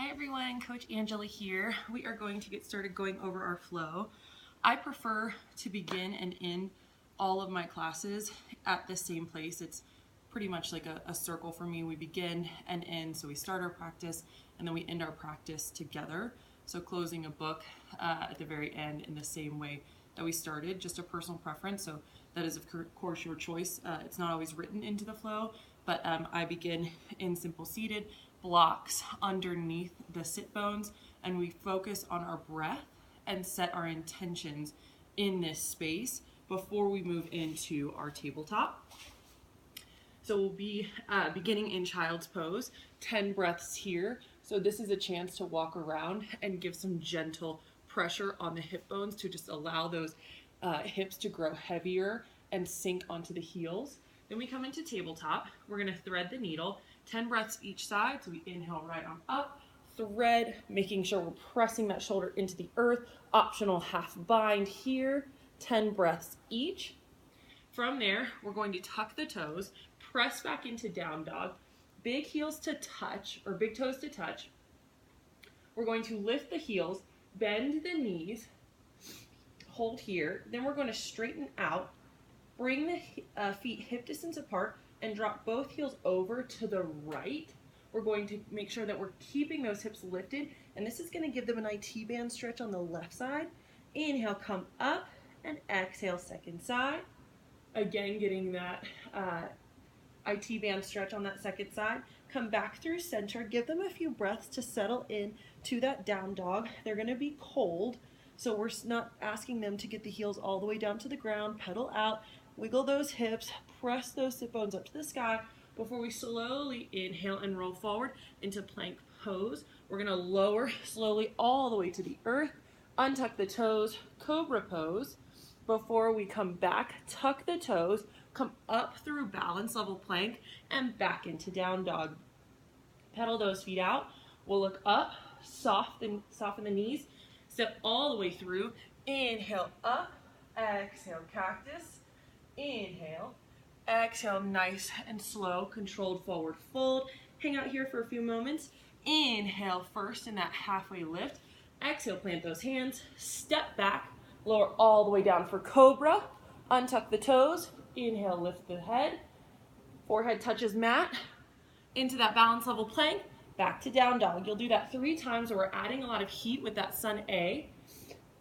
Hi everyone, Coach Angela here. We are going to get started going over our flow. I prefer to begin and end all of my classes at the same place. It's pretty much like a circle for me. We begin and end, so we start our practice and then we end our practice together. So closing a book at the very end in the same way that we started, just a personal preference. So that is of course your choice. It's not always written into the flow, but I begin in simple seated blocks underneath the sit bones, and we focus on our breath and set our intentions in this space before we move into our tabletop. So we'll be beginning in child's pose, 10 breaths here. So this is a chance to walk around and give some gentle pressure on the hip bones to just allow those hips to grow heavier and sink onto the heels. Then we come into tabletop. We're gonna thread the needle, 10 breaths each side. So we inhale right arm up, thread, making sure we're pressing that shoulder into the earth. Optional half bind here, 10 breaths each. From there, we're going to tuck the toes, press back into down dog, big heels to touch, or big toes to touch. We're going to lift the heels, bend the knees, hold here. Then we're going to straighten out, bring the feet hip distance apart, and drop both heels over to the right. We're going to make sure that we're keeping those hips lifted, and this is going to give them an IT band stretch on the left side. Inhale, come up, and exhale, second side. Again, getting that IT band stretch on that second side. Come back through center, give them a few breaths to settle in to that down dog. They're going to be cold, so we're not asking them to get the heels all the way down to the ground. Pedal out, wiggle those hips, press those sit bones up to the sky before we slowly inhale and roll forward into plank pose. We're going to lower slowly all the way to the earth, untuck the toes, cobra pose. Before we come back, tuck the toes, come up through balance level plank and back into down dog. Pedal those feet out. We'll look up, soften the knees, step all the way through. Inhale up, exhale cactus. Inhale, exhale, nice and slow, controlled forward fold. Hang out here for a few moments. Inhale first in that halfway lift. Exhale, plant those hands, step back, lower all the way down for cobra. Untuck the toes. Inhale, lift the head. Forehead touches mat. Into that balance level plank. Back to down dog. You'll do that 3 times, where we're adding a lot of heat with that sun A.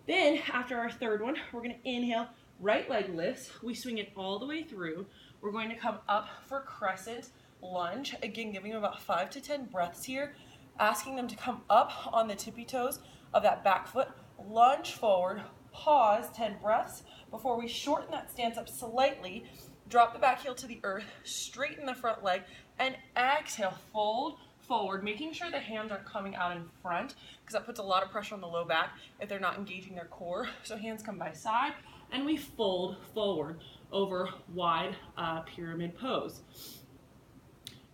Then after our third one, we're going to inhale, right leg lifts. We swing it all the way through. We're going to come up for crescent lunge. Again, giving them about 5 to 10 breaths here. Asking them to come up on the tippy toes of that back foot. Lunge forward. Pause, 10 breaths before we shorten that stance up slightly. Drop the back heel to the earth. Straighten the front leg. And exhale, fold forward, making sure the hands aren't coming out in front, because that puts a lot of pressure on the low back if they're not engaging their core. So hands come by side. And we fold forward over wide pyramid pose.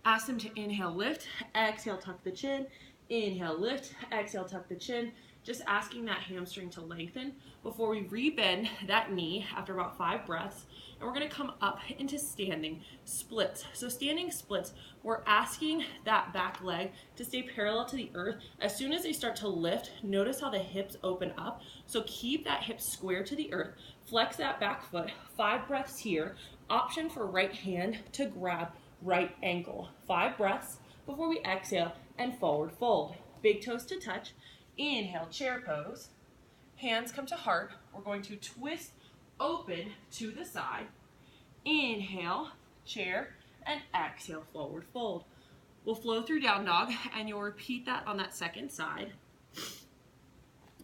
Ask them to inhale, lift, exhale, tuck the chin, inhale, lift, exhale, tuck the chin. Just asking that hamstring to lengthen before we rebend that knee after about 5 breaths. And we're going to come up into standing splits. So standing splits, we're asking that back leg to stay parallel to the earth. As soon as they start to lift, notice how the hips open up. So keep that hip square to the earth. Flex that back foot. 5 breaths here. Option for right hand to grab right ankle. 5 breaths before we exhale and forward fold. Big toes to touch. Inhale, chair pose. Hands come to heart. We're going to twist open to the side. Inhale, chair, and exhale, forward fold. We'll flow through down dog, and you'll repeat that on that second side.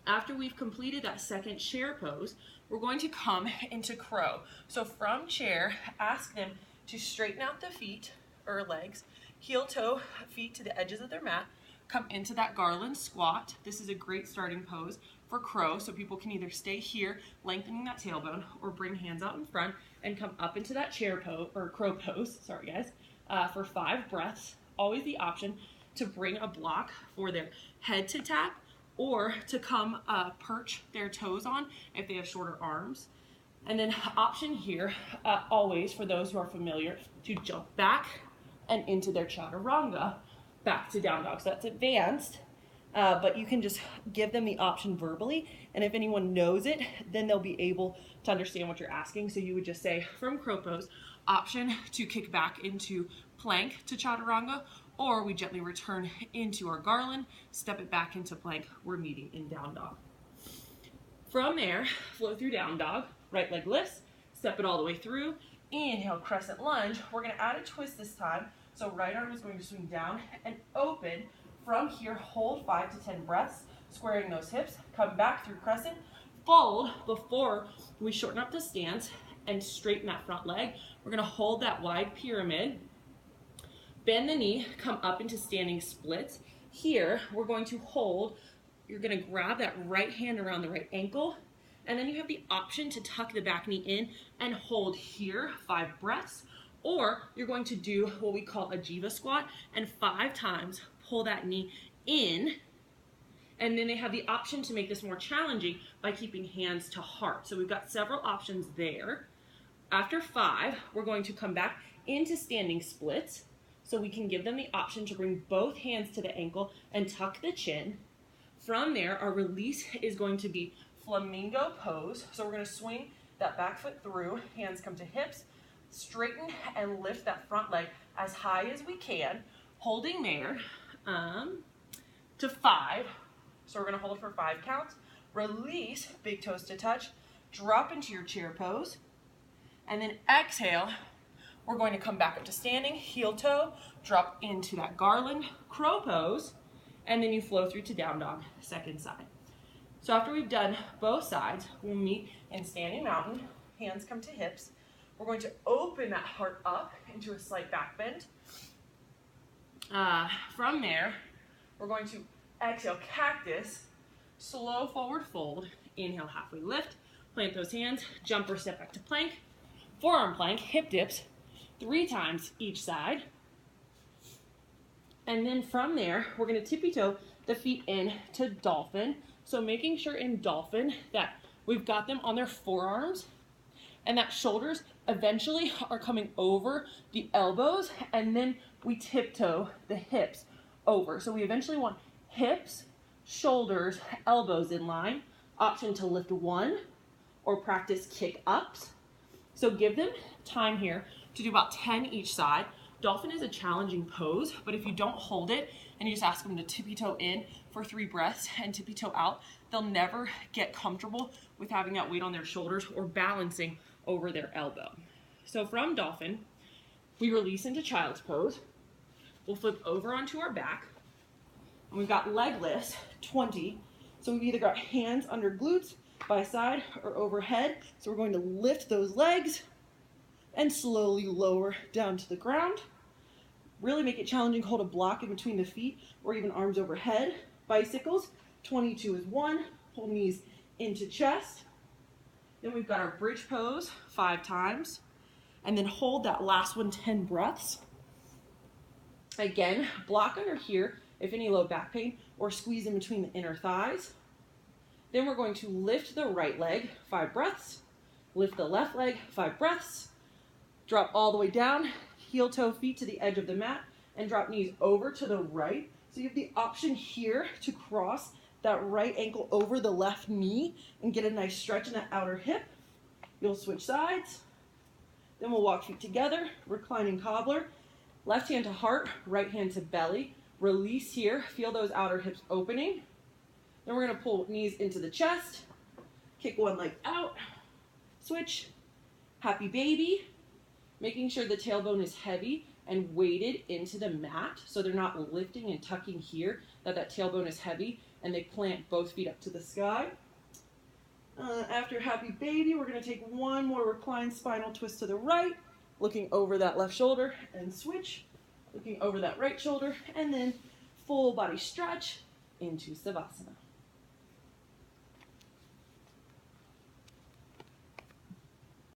After we've completed that second chair pose, we're going to come into crow. So from chair, ask them to straighten out the feet or legs, heel toe feet to the edges of their mat. Come into that garland squat. This is a great starting pose for crow, so people can either stay here, lengthening that tailbone, or bring hands out in front and come up into that chair pose, or crow pose, sorry guys, for 5 breaths. Always the option to bring a block for their head to tap, or to come perch their toes on if they have shorter arms. And then option here, always for those who are familiar, to jump back and into their chaturanga, back to down dog. So that's advanced. but you can just give them the option verbally, and if anyone knows it, then they'll be able to understand what you're asking. So you would just say, from crow pose, option to kick back into plank to chaturanga, or we gently return into our garland, step it back into plank, we're meeting in down dog. From there, flow through down dog, right leg lifts, step it all the way through, inhale, crescent lunge. We're gonna add a twist this time, so right arm is going to swing down and open. From here, hold 5 to 10 breaths, squaring those hips, come back through crescent, fold before we shorten up the stance and straighten that front leg. We're gonna hold that wide pyramid, bend the knee, come up into standing splits. Here, we're going to hold, you're gonna grab that right hand around the right ankle, and then you have the option to tuck the back knee in and hold here, 5 breaths, or you're going to do what we call a jiva squat, and 5 times pull that knee in, and then they have the option to make this more challenging by keeping hands to heart. So we've got several options there. After 5, we're going to come back into standing splits, so we can give them the option to bring both hands to the ankle and tuck the chin. From there, our release is going to be Flamingo Pose. So we're going to swing that back foot through, hands come to hips, straighten and lift that front leg as high as we can, holding there to 5. So we're going to hold for 5 counts. Release, big toes to touch, drop into your chair pose, and then exhale. We're going to come back up to standing, heel toe, drop into that garland, crow pose, and then you flow through to down dog, second side. So after we've done both sides, we'll meet in standing mountain, hands come to hips. We're going to open that heart up into a slight back bend. From there, we're going to exhale, cactus, slow forward fold, inhale, halfway lift, plant those hands, jump or step back to plank, forearm plank, hip dips, 3 times each side. And then from there, we're gonna tippy toe the feet in to dolphin. So making sure in dolphin that we've got them on their forearms and that shoulders eventually are coming over the elbows, and then we tiptoe the hips over. So we eventually want hips, shoulders, elbows in line. Option to lift 1 or practice kick ups. So give them time here to do about 10 each side. Dolphin is a challenging pose, but if you don't hold it and you just ask them to tippy toe in for 3 breaths and tippy toe out, they'll never get comfortable with having that weight on their shoulders or balancing over their elbow. So from dolphin, we release into child's pose. We'll flip over onto our back, and we've got leg lifts, 20. So we've either got hands under glutes, by side, or overhead. So we're going to lift those legs and slowly lower down to the ground. Really make it challenging. Hold a block in between the feet or even arms overhead. Bicycles, 22 is 1. Hold knees into chest. Then we've got our bridge pose 5 times. And then hold that last one 10 breaths. Again, block under here if any low back pain, or squeeze in between the inner thighs. Then we're going to lift the right leg 5 breaths. Lift the left leg 5 breaths. Drop all the way down, heel toe feet to the edge of the mat, and drop knees over to the right. So you have the option here to cross that right ankle over the left knee and get a nice stretch in that outer hip. You'll switch sides. Then we'll walk feet together, reclining cobbler. Left hand to heart, right hand to belly. Release here, feel those outer hips opening. Then we're gonna pull knees into the chest, kick one leg out, switch, happy baby. Making sure the tailbone is heavy and weighted into the mat so they're not lifting and tucking here, that tailbone is heavy, and they plant both feet up to the sky. After happy baby, we're gonna take one more reclined spinal twist to the right, looking over that left shoulder and switch, looking over that right shoulder, and then full body stretch into Savasana.